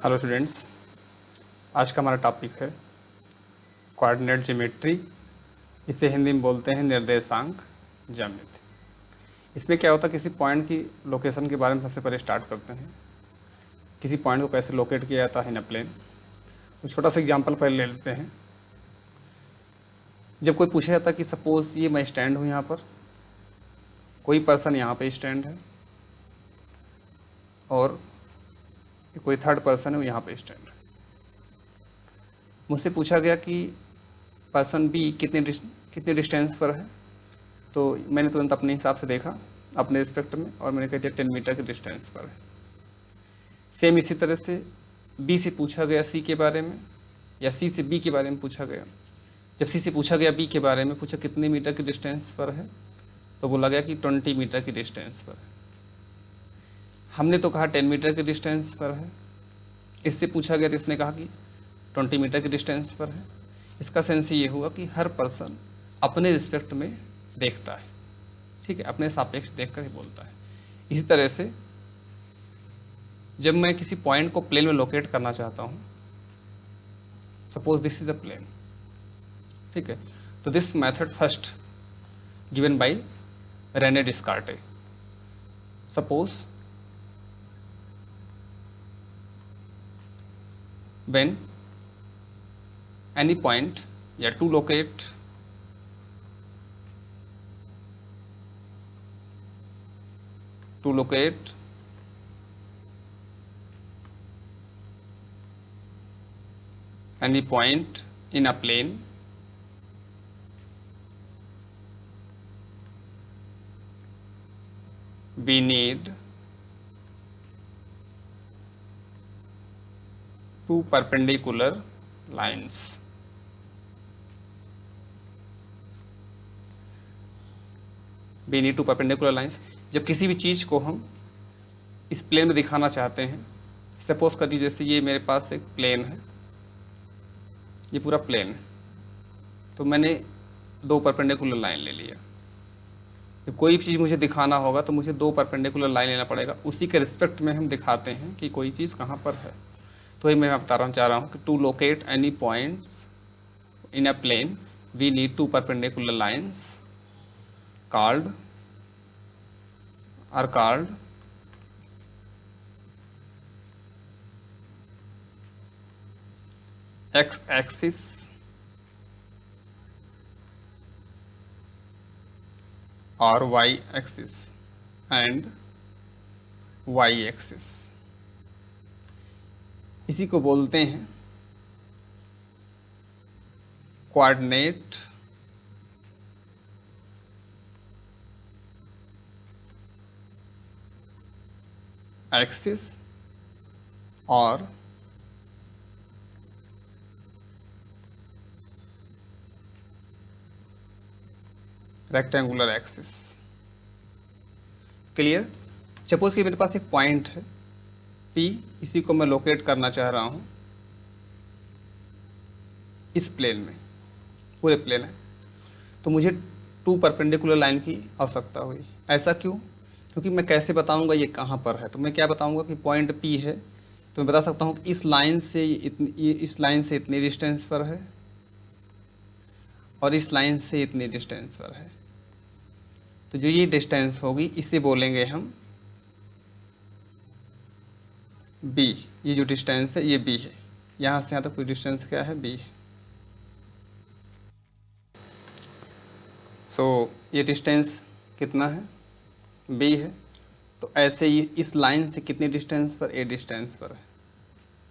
Hello students, आज का हमारा टॉपिक है कोऑर्डिनेट ज्योमेट्री। इसे हिंदी में बोलते हैं निर्देशांक ज्यामिति। इसमें क्या होता है, किसी पॉइंट की लोकेशन के बारे में सबसे पहले स्टार्ट करते हैं। किसी पॉइंट को कैसे लोकेट किया जाता है इन अ प्लेन। तो छोटा सा एग्जांपल पहले ले लेते हैं। जब कोई पूछा जाता है कि सपोज ये मैं स्टैंड हूँ, यहाँ पर कोई पर्सन यहाँ पे स्टैंड है और कोई थर्ड पर्सन है वो यहाँ पे स्टैंड है। मुझसे पूछा गया कि पर्सन बी कितने डिस्टेंस पर है। तो मैंने तुरंत अपने हिसाब से देखा अपने रिस्पेक्ट में और मैंने कह दिया 10 मीटर के डिस्टेंस पर है। सेम इसी तरह से बी से पूछा गया सी के बारे में, या सी से बी के बारे में पूछा गया। जब सी से पूछा गया बी के बारे में, पूछा कितने मीटर की डिस्टेंस पर है, तो बोला गया कि 20 मीटर की डिस्टेंस पर है। हमने तो कहा 10 मीटर की डिस्टेंस पर है। इससे पूछा गया तो इसने कहा कि 20 मीटर की डिस्टेंस पर है। इसका सेंस ये हुआ कि हर पर्सन अपने रिस्पेक्ट में देखता है, ठीक है, अपने सापेक्ष देख कर ही बोलता है। इसी तरह से जब मैं किसी पॉइंट को प्लेन में लोकेट करना चाहता हूँ, suppose this is a plane, ठीक है, तो this method first given by Rene Descartes. Suppose when any point या to locate any point in a plane, we need two perpendicular lines. We need two perpendicular lines। जब किसी भी चीज़ को हम इस प्लेन में दिखाना चाहते हैं, सपोज कर दीजिए जैसे ये मेरे पास एक प्लेन है, ये पूरा प्लेन है, तो मैंने दो परपेंडिकुलर लाइन ले लिया। जब कोई भी चीज़ मुझे दिखाना होगा तो मुझे दो परपेंडिकुलर लाइन लेना पड़ेगा, उसी के रिस्पेक्ट में हम दिखाते हैं कि कोई चीज़ कहाँ पर है। तो ये मैं चाह रहा हूँ कि to locate any point in a plane we need two perpendicular lines called x-axis और y-axis and y-axis। इसी को बोलते हैं कोऑर्डिनेट एक्सिस और रेक्टेंगुलर एक्सिस। क्लियर? सपोज कि मेरे पास एक पॉइंट है P, इसी को मैं लोकेट करना चाह रहा हूँ इस प्लेन में, पूरे प्लेन है, तो मुझे टू परपेंडिकुलर लाइन की आवश्यकता हुई। ऐसा क्यों? क्योंकि मैं कैसे बताऊंगा ये कहाँ पर है। तो मैं क्या बताऊंगा कि पॉइंट P है, तो मैं बता सकता हूँ कि इस लाइन से इस लाइन से इतनी डिस्टेंस पर है और इस लाइन से इतनी डिस्टेंस पर है। तो जो ये डिस्टेंस होगी इसे बोलेंगे हम B। ये जो डिस्टेंस है ये B है, यहाँ से यहाँ तक कोई डिस्टेंस क्या है, B है। सो ये डिस्टेंस कितना है, B है। तो ऐसे ही इस लाइन से कितनी डिस्टेंस पर, A डिस्टेंस पर है।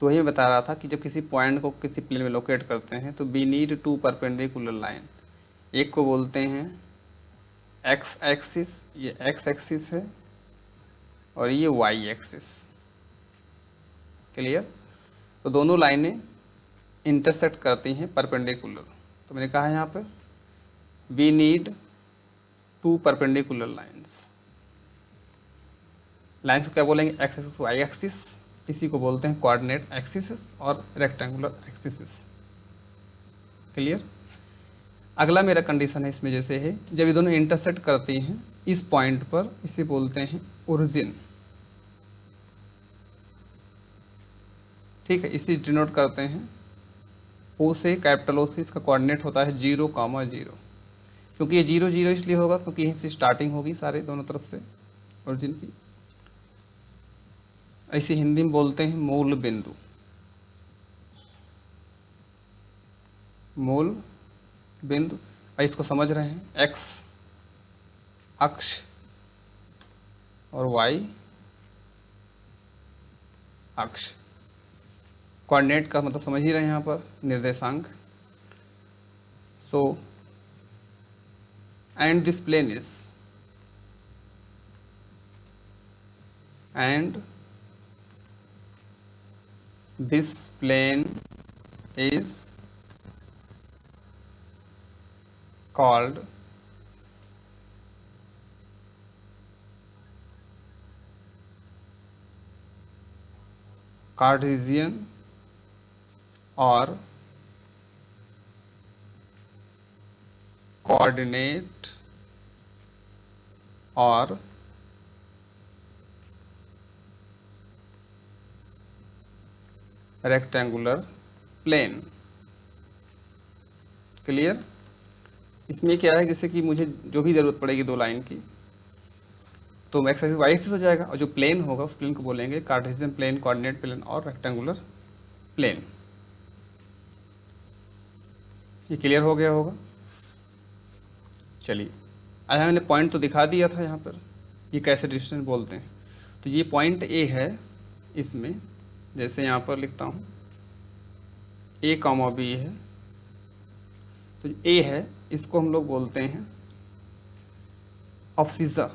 तो वही बता रहा था कि जब किसी पॉइंट को किसी प्लेन में लोकेट करते हैं तो we need two perpendicular line. एक को बोलते हैं एक्स एक्सिस, ये एक्स एक्सिस है, और ये वाई एक्सिस। क्लियर? तो दोनों लाइनें इंटरसेक्ट करती हैं परपेंडिकुलर। तो मैंने कहा यहाँ पर we need two perpendicular lines. Lines को क्या बोलेंगे, एक्स एक्सिस वाई एक्सिस। इसी को बोलते हैं कोऑर्डिनेट एक्सिस और रेक्टेंगुलर एक्सिस। क्लियर? अगला मेरा कंडीशन है इसमें जैसे है, जब ये दोनों इंटरसेक्ट करती हैं इस पॉइंट पर, इसे बोलते हैं ओरिजिन। ठीक है, इसी डिनोट करते हैं। ओ से कैपिटल ओ से इसका कोऑर्डिनेट होता है 0,0, क्योंकि ये 0,0 इसलिए होगा क्योंकि यहीं से स्टार्टिंग होगी सारे दोनों तरफ से ओरिजिन की। ऐसे हिंदी में बोलते हैं मूल बिंदु, मूल बिंदु। इसको समझ रहे हैं, एक्स अक्ष और वाई अक्ष। कोऑर्डिनेट का मतलब समझ ही रहे हैं यहाँ पर, निर्देशांक। So and this plane is, and this plane is called Cartesian or coordinate or rectangular plane। Clear? इसमें क्या है, जैसे कि मुझे जो भी ज़रूरत पड़ेगी 2 लाइन की, तो एक्स एक्सिस वाई एक्सिस हो जाएगा, और जो प्लेन होगा उस प्लेन को बोलेंगे कार्टेशियन प्लेन, कोऑर्डिनेट प्लेन और रेक्टेंगुलर प्लेन। ये क्लियर हो गया होगा। चलिए, अच्छा मैंने पॉइंट तो दिखा दिया था यहाँ पर, ये कैसे डिस्टेंस बोलते हैं। तो ये पॉइंट ए है, इसमें जैसे यहाँ पर लिखता हूँ ए कॉमा बी है, तो ए है, इसको हम लोग बोलते हैं ऑब्सिसा।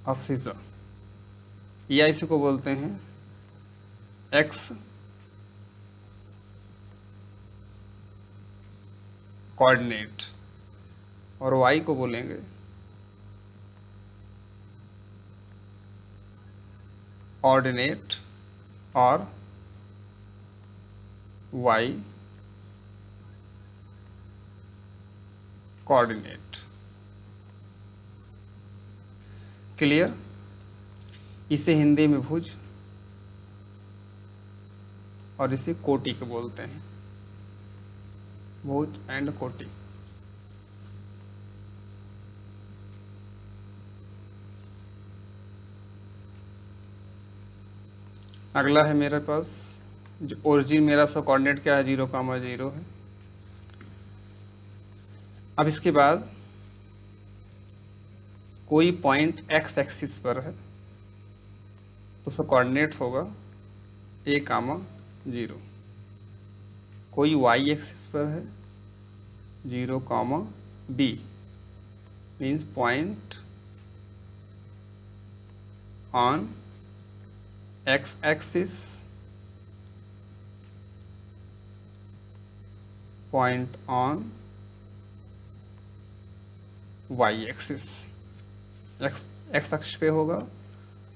ऑब्सिसा, या इसी को बोलते हैं एक्स कोऑर्डिनेट, और वाई को बोलेंगे ऑर्डिनेट और वाई कोऑर्डिनेट। क्लियर? इसे हिंदी में भुज और इसे कोटि को बोलते हैं, भुज एंड कोटि। अगला है मेरे पास जो ओरिजिन, मेरा सब कोऑर्डिनेट क्या है 0,0 है। अब इसके बाद कोई पॉइंट एक्स एक्सिस पर है तो उसका कोऑर्डिनेट होगा a,0। कोई वाई एक्सिस पर है 0,b, means point on X axis, point on Y axis. X अक्ष पे होगा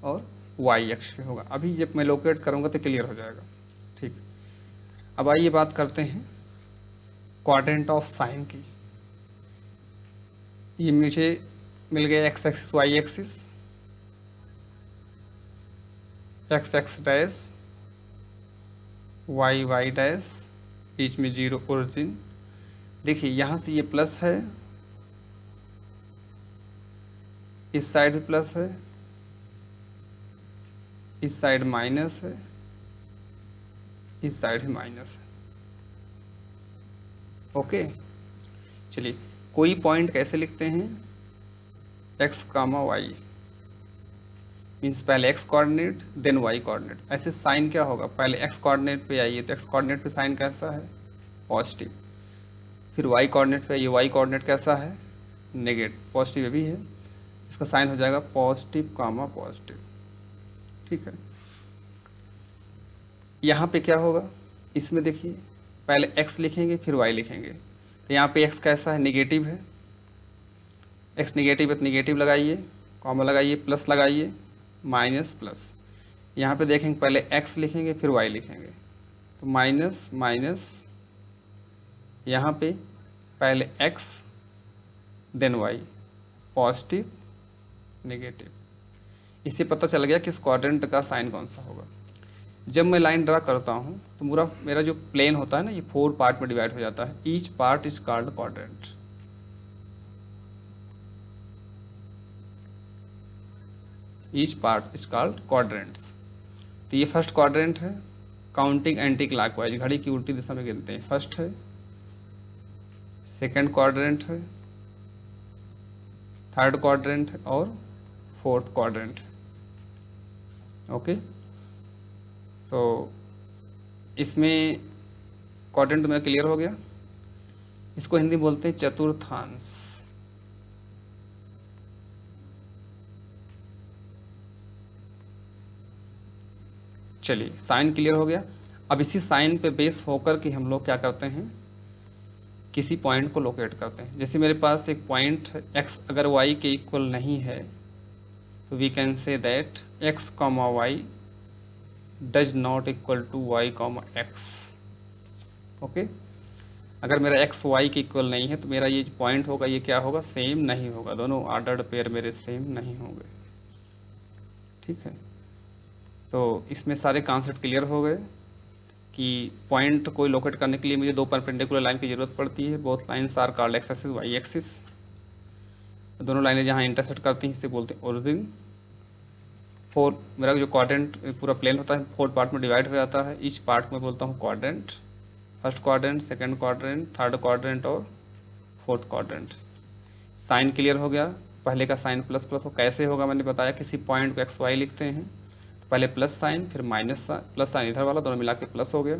और वाई अक्ष पे होगा। अभी जब मैं लोकेट करूंगा तो क्लियर हो जाएगा। ठीक, अब आइए बात करते हैं क्वाड्रेंट ऑफ साइन की। ये मुझे मिल गया X axis Y axis, X X dash Y Y dash, बीच में 0 ओरिजिन। देखिए यहाँ से ये प्लस है, इस साइड भी प्लस है, इस साइड माइनस है, इस साइड ही माइनस है। ओके, चलिए कोई पॉइंट कैसे लिखते हैं, एक्स कामा वाई, मीन्स पहले X coordinate then Y coordinate. ऐसे साइन क्या होगा, पहले एक्स कोऑर्डिनेट पे आइए तो एक्स कोऑर्डिनेट पे साइन कैसा है, पॉजिटिव। फिर वाई कोऑर्डिनेट पे आइए, वाई कोऑर्डिनेट कैसा है, नेगेटिव। पॉजिटिव भी है, इसका साइन हो जाएगा पॉजिटिव कामा पॉजिटिव। ठीक है, यहाँ पे क्या होगा, इसमें देखिए पहले x लिखेंगे फिर y लिखेंगे, तो यहाँ पे x कैसा है, नेगेटिव है। x नेगेटिव है तो नेगेटिव लगाइए, कॉमा लगाइए, प्लस लगाइए, माइनस प्लस। यहाँ पे देखेंगे पहले x लिखेंगे फिर y लिखेंगे, तो माइनस माइनस, यहाँ पे पहले x then y, positive negative. इससे पता चल गया कि इस क्वाड्रेंट का साइन कौन सा होगा। जब मैं लाइन ड्रा करता हूँ तो मेरा जो प्लेन होता है ना, ये 4 पार्ट में डिवाइड हो जाता है। Each part is called quadrant. Each part is called quadrant. तो ये फर्स्ट क्वाड्रेंट है, काउंटिंग एंटी क्लॉकवाइज, घड़ी की उल्टी दिशा में गिनते हैं। फर्स्ट है, सेकंड क्वाड्रेंट है, थर्ड क्वाड्रेंट है और फोर्थ क्वाड्रेंट। ओके, तो इसमें क्वाड्रेंट मेरा क्लियर हो गया। इसको हिंदी में बोलते हैं चतुर्थांश। चलिए, साइन क्लियर हो गया। अब इसी साइन पे बेस होकर के हम लोग क्या करते हैं, किसी पॉइंट को लोकेट करते हैं। जैसे मेरे पास एक पॉइंट x अगर y के इक्वल नहीं है तो we can say that x, y does not equal to y, x। Okay, अगर मेरा x y के इक्वल नहीं है तो मेरा ये पॉइंट होगा, ये क्या होगा, सेम नहीं होगा। दोनों ऑर्डर्ड पेयर मेरे सेम नहीं होंगे। ठीक है, तो इसमें सारे कॉन्सेप्ट क्लियर हो गए कि पॉइंट को लोकेट करने के लिए मुझे दो परपेंडिकुलर लाइन की जरूरत पड़ती है। Both lines are called X axis, Y axis. दोनों लाइनें जहाँ इंटरसेक्ट करती हैं इसे बोलते हैं ओरिजिन। मेरा जो क्वाड्रेंट पूरा प्लेन होता है 4 पार्ट में डिवाइड हो जाता है। ईच पार्ट में बोलता हूँ quadrant. First quadrant, second quadrant, third quadrant और फोर्थ क्वाड्रेंट। साइन क्लियर हो गया। पहले का साइन प्लस प्लस हो, कैसे होगा मैंने बताया। किसी पॉइंट को एक्स वाई लिखते हैं, पहले प्लस साइन फिर माइनस प्लस साइन इधर वाला, दोनों मिला के प्लस हो गया।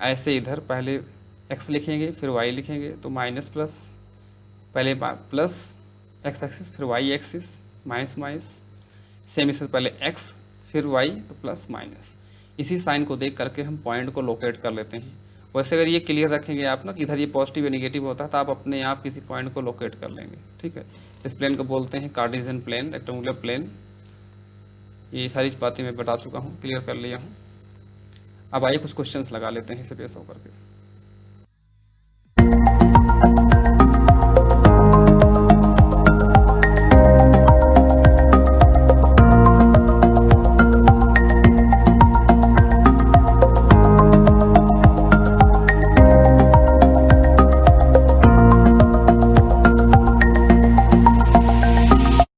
ऐसे इधर पहले x लिखेंगे फिर y लिखेंगे तो माइनस प्लस, पहले प्लस एक्स एक्सिस फिर y axis, minus minus. Same इससे पहले x फिर y तो प्लस माइनस। इसी साइन को देख करके हम पॉइंट को लोकेट कर लेते हैं। वैसे अगर ये क्लियर रखेंगे आप ना कि इधर ये पॉजिटिव या निगेटिव होता है तो आप अपने आप किसी पॉइंट को लोकेट कर लेंगे। ठीक है, इस प्लेन को बोलते हैं कार्टेशियन प्लेन, रेक्टेंगुलर प्लेन। ये सारी बातें मैं बता चुका हूँ, क्लियर कर लिया हूँ। अब आइए कुछ क्वेश्चंस लगा लेते हैं इसे बेस होकर के।